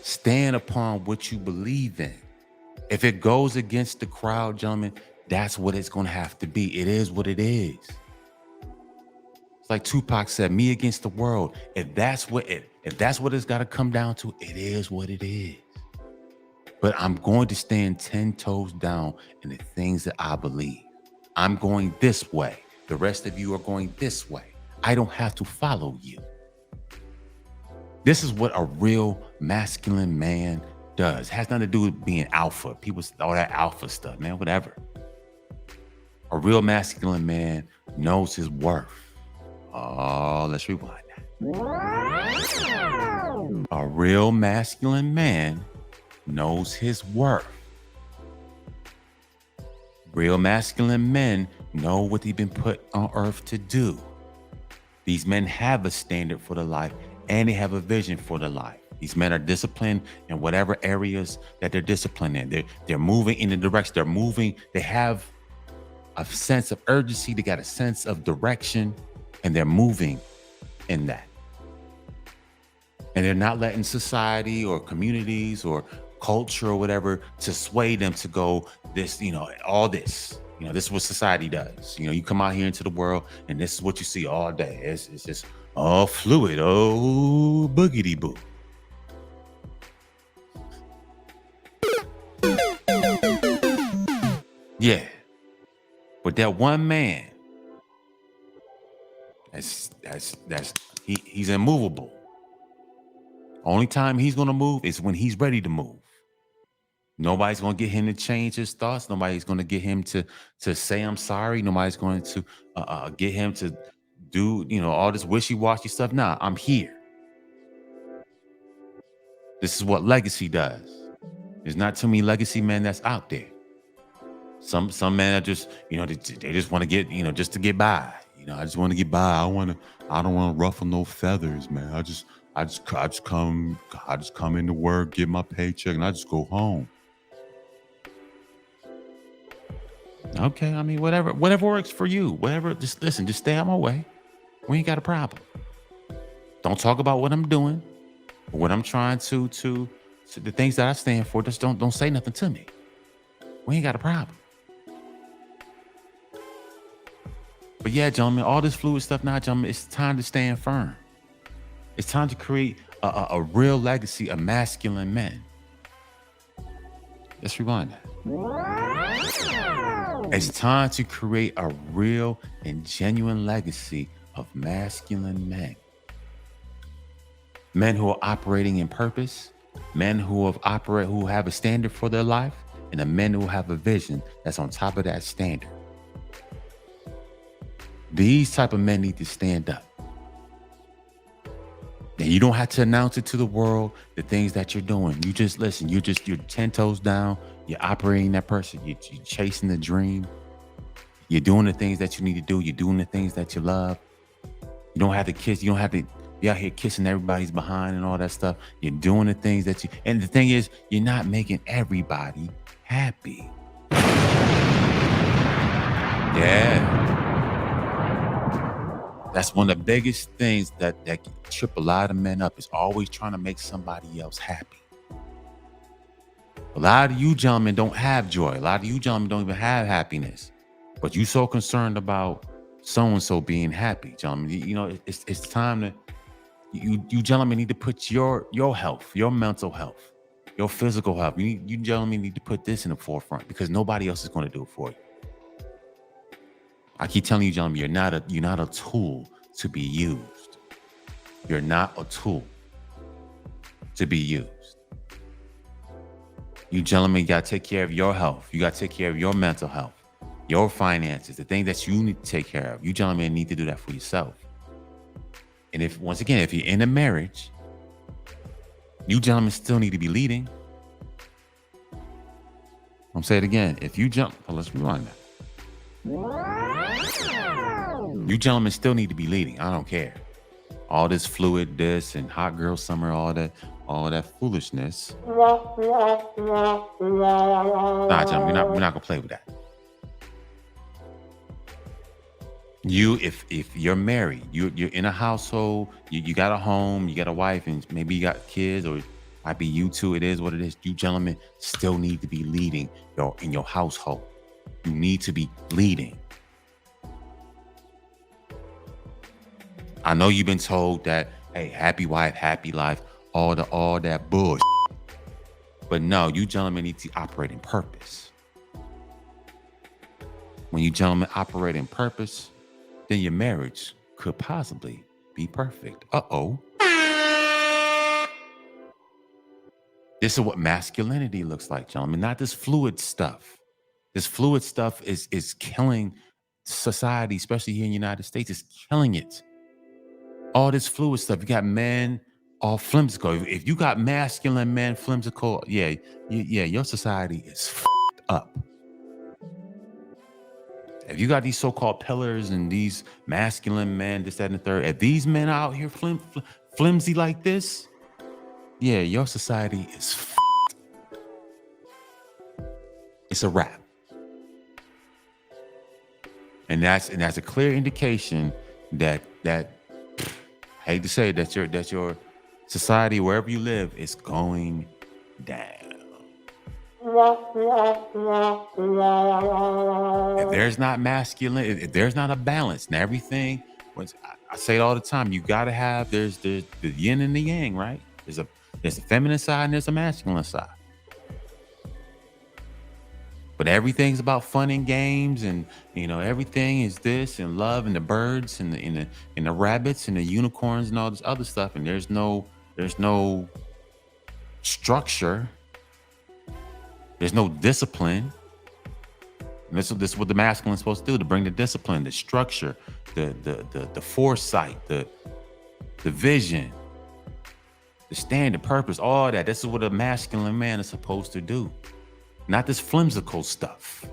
Stand upon what you believe in. If it goes against the crowd, gentlemen, that's what it's going to have to be. It is what it is. It's like Tupac said, me against the world. If that's what it's got to come down to, it is what it is. But I'm going to stand 10 toes down in the things that I believe. I'm going this way. The rest of you are going this way. I don't have to follow you. This is what a real masculine man does. It has nothing to do with being alpha. People, all that alpha stuff, man, whatever. A real masculine man knows his worth. Oh, let's rewind that. A real masculine man knows his worth. Real masculine men know what they've been put on earth to do. These men have a standard for their life and they have a vision for their life. These men are disciplined in whatever areas that they're disciplined in. They're moving in the direction. They're moving. They have a sense of urgency. They got a sense of direction and they're moving in that. And they're not letting society or communities or culture or whatever to sway them to go this, all this. This is what society does. You come out here into the world and this is what you see all day. It's just all fluid. Oh, boogity boo. Yeah. But that one man, he's immovable. Only time he's gonna move is when he's ready to move. Nobody's gonna get him to change his thoughts. Nobody's gonna get him to say I'm sorry. Nobody's going to get him to do all this wishy-washy stuff. Nah, I'm here. This is what legacy does. There's not too many legacy men that's out there. Some men are just they just want to get just to get by. I just want to get by. I don't want to ruffle no feathers, man. I just come into work, get my paycheck, and I just go home. Okay, I mean whatever works for you. Whatever, just listen, just stay out my way. We ain't got a problem. Don't talk about what I'm doing, or what I'm trying to the things that I stand for. Just don't say nothing to me. We ain't got a problem. But yeah, gentlemen, all this fluid stuff now, gentlemen, it's time to stand firm. It's time to create a real legacy of masculine men. Let's rewind that. It's time to create a real and genuine legacy of masculine men. Men who are operating in purpose, men who have a standard for their life, and the men who have a vision that's on top of that standard. These type of men need to stand up. And you don't have to announce it to the world, the things that you're doing. You just listen. You're 10 toes down. You're operating that person. You're chasing the dream. You're doing the things that you need to do. You're doing the things that you love. You don't have to kiss. You don't have to be out here kissing everybody's behind and all that stuff. You're doing the things that you... And the thing is, you're not making everybody happy. Yeah. That's one of the biggest things that trip a lot of men up, is always trying to make somebody else happy. A lot of you gentlemen don't have joy. A lot of you gentlemen don't even have happiness. But you so concerned about so-and-so being happy, gentlemen. It's time to... You gentlemen need to put your health, your mental health, your physical health. You gentlemen need to put this in the forefront, because nobody else is going to do it for you. I keep telling you, gentlemen, you're not a tool to be used. You're not a tool to be used. You gentlemen got to take care of your health. You got to take care of your mental health, your finances, the things that you need to take care of. You gentlemen need to do that for yourself. And if you're in a marriage, you gentlemen still need to be leading. I'm saying it again. Let's rewind that. You gentlemen still need to be leading. I don't care. All this fluid, this and hot girl summer, all that foolishness. Nah, gentlemen, we're not gonna play with that. If you're married, you're in a household, you got a home, you got a wife, and maybe you got kids, or it might be you two. It is what it is. You gentlemen still need to be leading in your household. You need to be leading. I know you've been told that, hey, happy wife, happy life, all that bullshit. But no, you gentlemen need to operate in purpose. When you gentlemen operate in purpose, then your marriage could possibly be perfect. Uh-oh. This is what masculinity looks like, gentlemen, not this fluid stuff. This fluid stuff is killing society, especially here in the United States. It's killing it. All this fluid stuff. You got men all flimsical. If you got masculine men flimsical, your society is fucked up. If you got these so-called pillars and these masculine men, this, that, and the third, if these men out here flimsy like this, your society is fucked. It's a wrap. And that's a clear indication that I hate to say it, that your society, wherever you live, is going down. If there's not masculine, if there's not a balance, and everything, I say it all the time, you gotta have there's the yin and the yang, right? There's a feminine side and there's a masculine side. But everything's about fun and games, and everything is this and love and the birds and the rabbits and the unicorns and all this other stuff. And there's no structure. There's no discipline. And this is what the masculine is supposed to do, to bring the discipline, the structure, the foresight, the vision, the standard purpose, all that. This is what a masculine man is supposed to do. Not this flimsical stuff.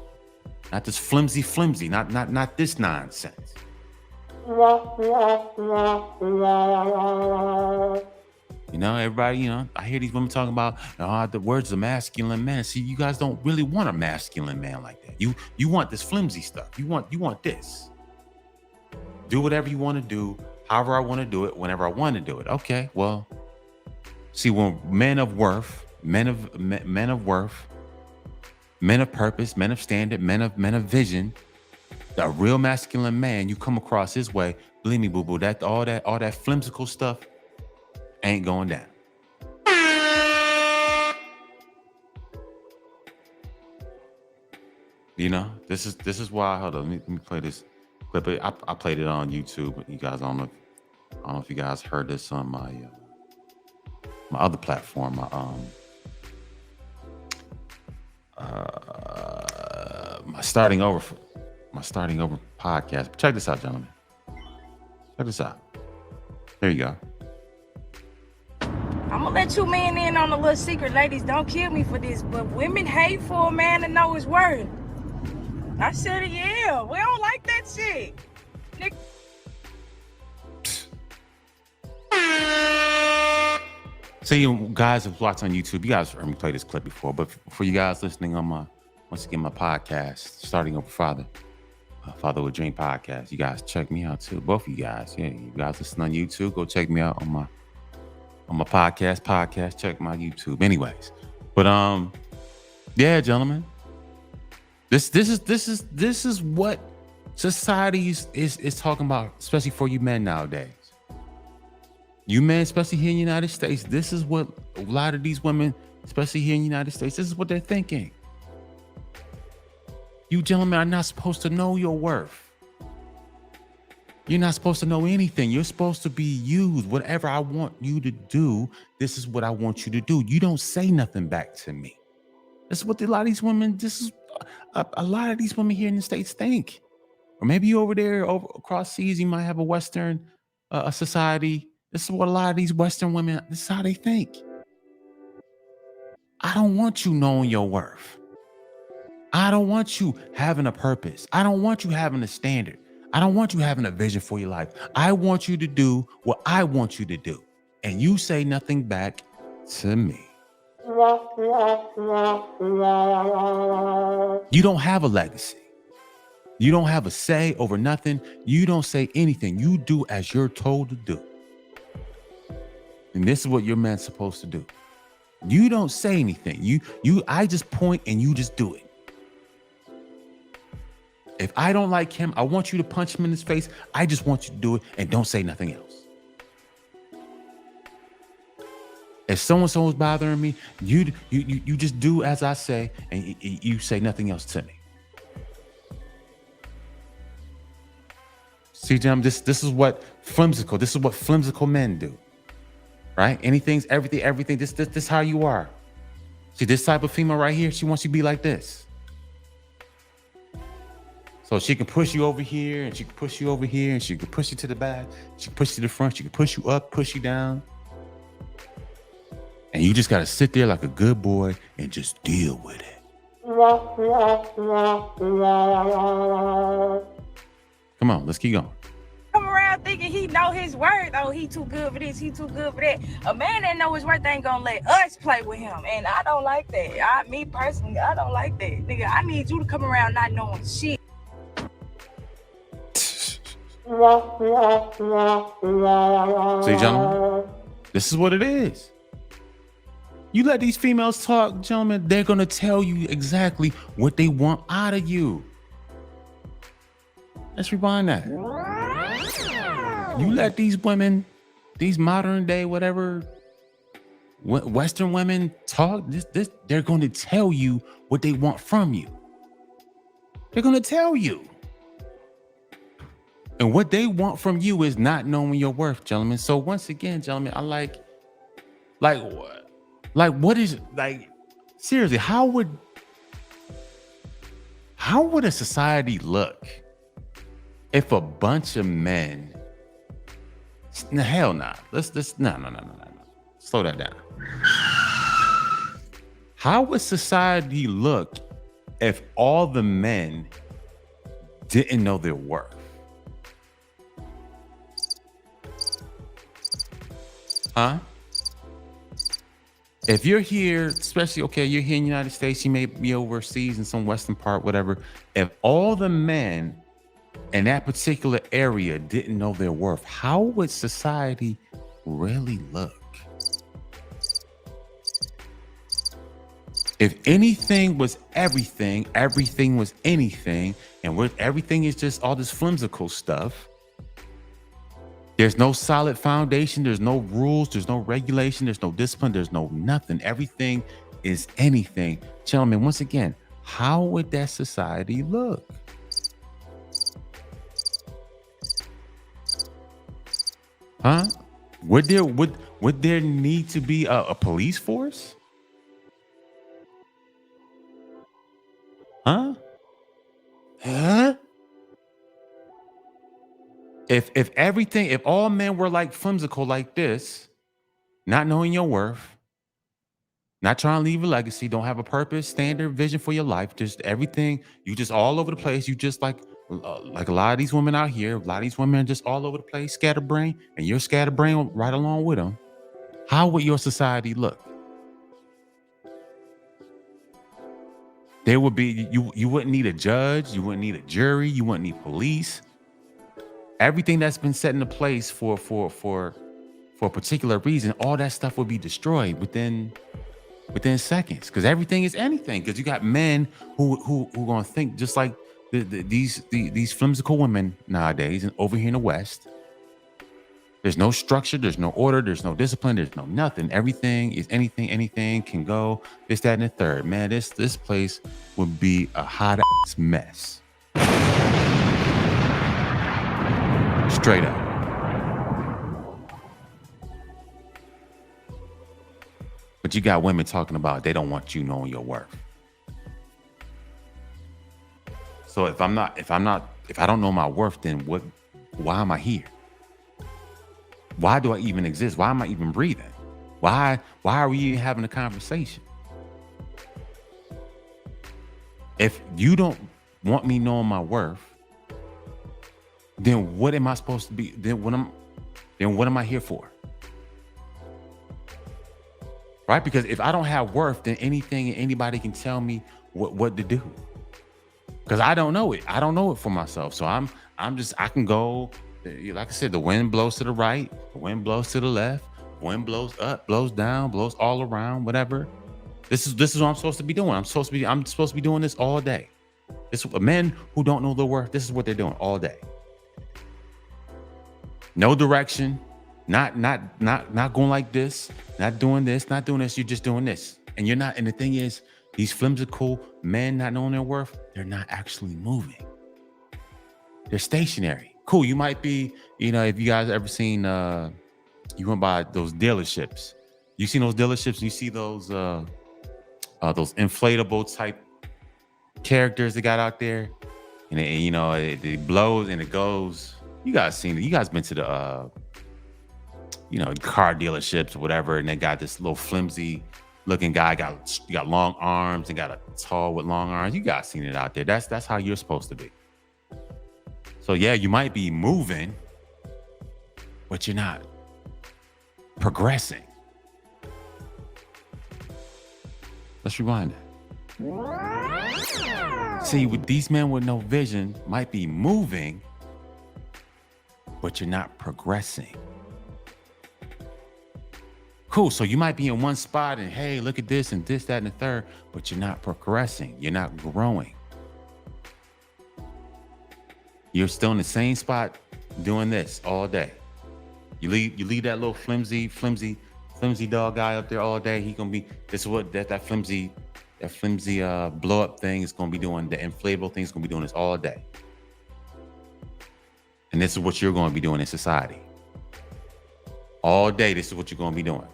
Not this flimsy, not this nonsense. Everybody, I hear these women talking about the words of masculine man. See, you guys don't really want a masculine man like that. You want this flimsy stuff. You want this. Do whatever you want to do, however I want to do it, whenever I want to do it. Okay, well, see, when men of worth, men of purpose, men of standard, men of vision, a real masculine man, you come across his way, believe me, boo-boo, that all that flimsical stuff ain't going down. This is why. Hold on, let me play this clip. I played it on YouTube. You guys, I don't know if you guys heard this on my other platform. My starting over podcast. Check this out, gentlemen. Check this out. There you go. I'm gonna let you men in on a little secret, ladies. Don't kill me for this, but women hate for a man to know his worth. I said it, yeah. We don't like that shit. Nick. So you guys have watched on YouTube, you guys heard me play this clip before, but for you guys listening on my podcast, Starting Over Father with Dream podcast, you guys check me out too. Both of you guys. Yeah, you guys listen on YouTube, go check me out on my podcast, check my YouTube. Anyways. But yeah, gentlemen. This is what society is talking about, especially for you men nowadays. You men, especially here in the United States, this is what a lot of these women, especially here in the United States, this is what they're thinking. You gentlemen are not supposed to know your worth. You're not supposed to know anything. You're supposed to be used. Whatever I want you to do, this is what I want you to do. You don't say nothing back to me. This is what a lot of these women here in the States think. Or maybe you over there, across seas, you might have a Western society. This is what a lot of these Western women, this is how they think. I don't want you knowing your worth. I don't want you having a purpose. I don't want you having a standard. I don't want you having a vision for your life. I want you to do what I want you to do. And you say nothing back to me. You don't have a legacy. You don't have a say over nothing. You don't say anything. You do as you're told to do. And this is what your man's supposed to do. You don't say anything. I just point and you just do it. If I don't like him, I want you to punch him in his face. I just want you to do it and don't say nothing else. If so-and-so is bothering me, you just do as I say and you say nothing else to me. See, Jim, this is what flimsical men do. Right? Anything's everything. This how you are. See, this type of female right here, she wants you to be like this. So she can push you over here, and she can push you over here, and she can push you to the back. She can push you to the front. She can push you up, push you down. And you just got to sit there like a good boy and just deal with it. Come on, let's keep going. Come around thinking he know his worth. Oh, he too good for this, he too good for that. A man that know his worth ain't gonna let us play with him. And I don't like that. Me personally, I don't like that. Nigga, I need you to come around not knowing shit. See, gentlemen, this is what it is. You let these females talk, gentlemen, they're going to tell you exactly what they want out of you. Let's rewind that. You let these women, these modern day, whatever, Western women talk, they're going to tell you what they want from you. They're gonna tell you. And what they want from you is not knowing your worth, gentlemen. So once again, gentlemen, I like what? Like what is like seriously, how would a society look if a bunch of men hell nah. Let's no. Slow that down. How would society look if all the men didn't know their worth? Huh? If you're here, especially, okay, you're here in the United States, you may be overseas in some Western part, whatever. If all the men in that particular area didn't know their worth, how would society really look? If anything was everything, everything was anything, and everything is just all this flimsical stuff, there's no solid foundation, there's no rules, there's no regulation, there's no discipline, there's no nothing. Everything is anything. Gentlemen, once again, how would that society look? Huh? Would there need to be a police force? Huh? Huh? If all men were like flimsical like this, not knowing your worth, not trying to leave a legacy, don't have a purpose, standard, vision for your life, just everything, you just all over the place, you just like a lot of these women out here, a lot of these women are just all over the place, scatterbrain, and you're scatterbrain right along with them. How would your society look? There would be, you wouldn't need a judge, you wouldn't need a jury, you wouldn't need police. Everything that's been set into place for a particular reason, all that stuff would be destroyed within seconds, because everything is anything. Because you got men who gonna think just like these flimsical women nowadays, and over here in the West, there's no structure, there's no order, there's no discipline, there's no nothing. Everything is anything can go. This, that, and the third. Man, this place would be a hot ass mess. Straight up. But you got women talking about they don't want you knowing your worth. So if I don't know my worth, then why am I here? Why do I even exist? Why am I even breathing? Why are we even having a conversation? If you don't want me knowing my worth, then what am I supposed to be? Then what am I here for? Right? Because if I don't have worth, then anything and anybody can tell me what to do. Because I don't know it. I don't know it for myself. So I can go, like I said, the wind blows to the right, the wind blows to the left, the wind blows up, blows down, blows all around, whatever. This is what I'm supposed to be doing. I'm supposed to be doing this all day. Men who don't know their worth, this is what they're doing all day. No direction, not going like this, not doing this, you're just doing this. And you're not, and the thing is, these flimsical men not knowing their worth, they're not actually moving. They're stationary. Cool, you might be, if you guys ever seen, you went by those dealerships. You seen those dealerships, you see those inflatable type characters they got out there, and it blows and it goes. You guys seen it. You guys been to the car dealerships or whatever, and they got this little flimsy looking guy, got long arms and got a tall with long arms. You guys seen it out there. That's how you're supposed to be. So yeah, you might be moving, but you're not progressing. Let's rewind that. See, with these men with no vision, might be moving, but you're not progressing. Cool. So you might be in one spot and hey, look at this and this, that, and the third, but you're not progressing. You're not growing. You're still in the same spot doing this all day. You leave that little flimsy dog guy up there all day. He gonna be that flimsy that flimsy blow up thing is going to be doing, the inflatable thing is going to be doing this all day. And this is what you're going to be doing in society. All day, this is what you're going to be doing.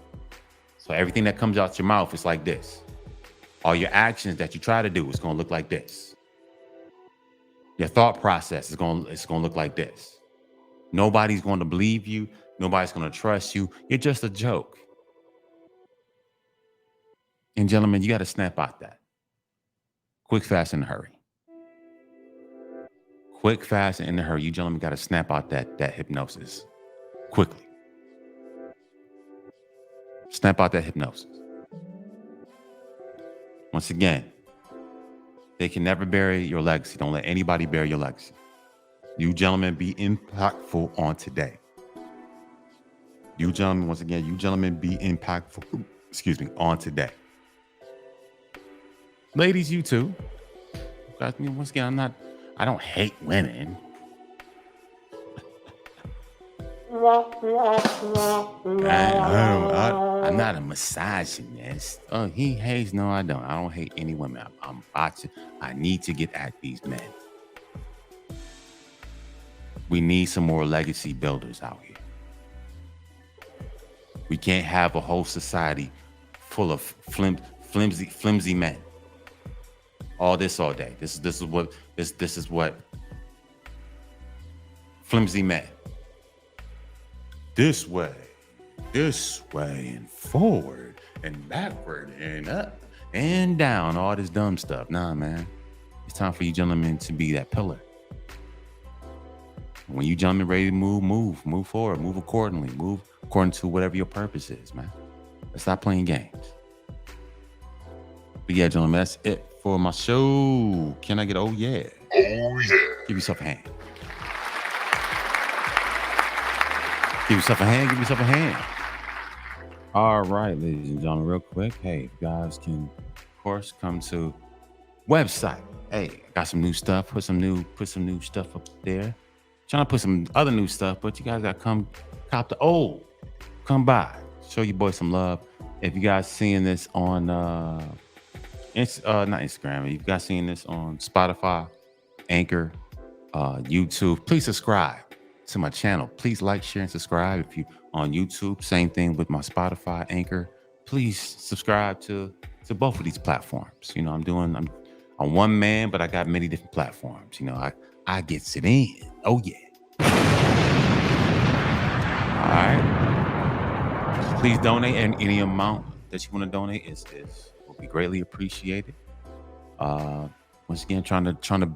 So everything that comes out your mouth is like this. All your actions that you try to do is going to look like this. Your thought process is going to look like this. Nobody's going to believe you. Nobody's going to trust you. You're just a joke. And gentlemen, you got to snap out that. Quick, fast, in a hurry. Quick, fast, and in a hurry. You gentlemen got to snap out that hypnosis. Quickly. Snap out that hypnosis. Once again, they can never bury your legacy. Don't let anybody bury your legacy. You gentlemen be impactful on today. You gentlemen, once again, you gentlemen be impactful, on today. Ladies, you too. Once again, I don't hate women. I'm not a misogynist. Oh, he hates. No, I don't. I don't hate any women. I need to get at these men. We need some more legacy builders out here. We can't have a whole society full of flimsy men. All this all day. This is what flimsy men. This way, and forward, and backward, and up, and down. All this dumb stuff. Nah, man. It's time for you gentlemen to be that pillar. When you gentlemen ready to move forward, move accordingly, move according to whatever your purpose is, man. Let's stop playing games. But yeah, gentlemen, that's it for my show. Can I get oh yeah? Oh yeah. Give yourself a hand. Give yourself a hand. Give yourself a hand. All right, ladies and gentlemen, real quick. Hey, you guys can, of course, come to website. Hey, I got some new stuff. Put some new stuff up there. Trying to put some other new stuff, but you guys got to come cop the old. Come by. Show your boy some love. If you guys seeing this on not Instagram, if you guys seeing this on Spotify, Anchor, YouTube, please subscribe to my channel. Please like, share, and subscribe. If you on YouTube, same thing with my Spotify, Anchor. Please subscribe to both of these platforms. You know, I'm one man, but I got many different platforms. You know, I gets it in. Oh yeah. All right. Please donate, and any amount that you want to donate will be greatly appreciated. Once again, trying to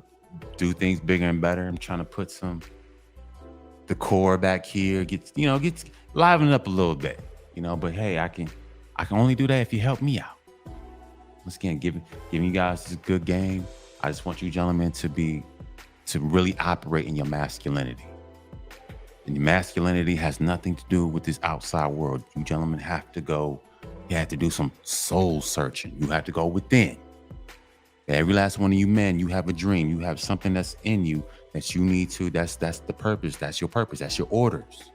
do things bigger and better. I'm trying to put some decor back here, get liven it up a little bit, but hey, I can only do that if you help me out. Once again, giving you guys this good game. I just want you gentlemen to really operate in your masculinity. And your masculinity has nothing to do with this outside world. You gentlemen you have to do some soul searching. You have to go within. Every last one of you men, you have a dream. You have something that's in you that you need to, that's the purpose. That's your purpose. That's your orders.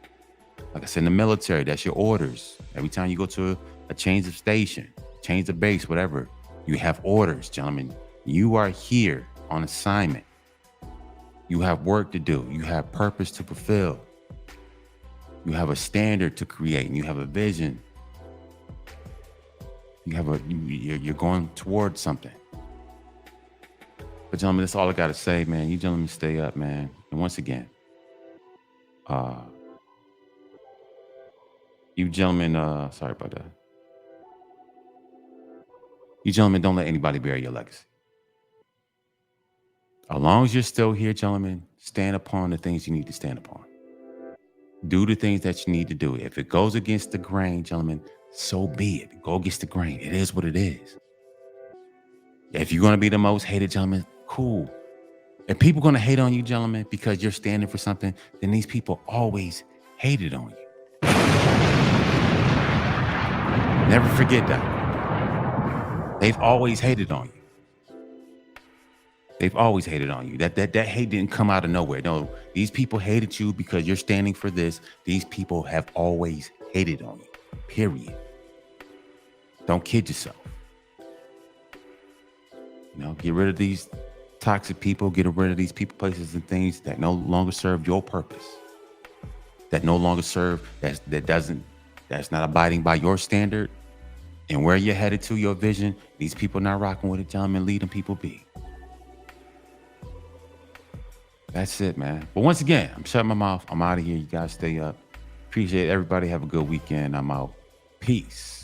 Like I said, in the military, that's your orders. Every time you go to a change of station, change of base, whatever, you have orders, gentlemen. You are here on assignment. You have work to do. You have purpose to fulfill. You have a standard to create, and you have a vision. You're going towards something. But gentlemen, that's all I got to say, man. You gentlemen stay up, man. And once again, you gentlemen, sorry about that. You gentlemen, don't let anybody bury your legacy. As long as you're still here, gentlemen, stand upon the things you need to stand upon. Do the things that you need to do. If it goes against the grain, gentlemen, so be it. Go against the grain. It is what it is. If you're going to be the most hated, gentlemen, cool. If people are going to hate on you, gentlemen, because you're standing for something, then these people always hated on you. Never forget that. They've always hated on you. They've always hated on you. That hate didn't come out of nowhere. No, these people hated you because you're standing for this. These people have always hated on you. Period. Don't kid yourself. You know, get rid of these toxic people, get rid of these people, places, and things that no longer serve your purpose, that no longer serve, that's not abiding by your standard and where you're headed to, your vision. These people not rocking with it, tell them and lead them people be. That's it, man. But once again, I'm shutting my mouth. I'm out of here. You guys stay up. Appreciate everybody. Have a good weekend. I'm out. Peace.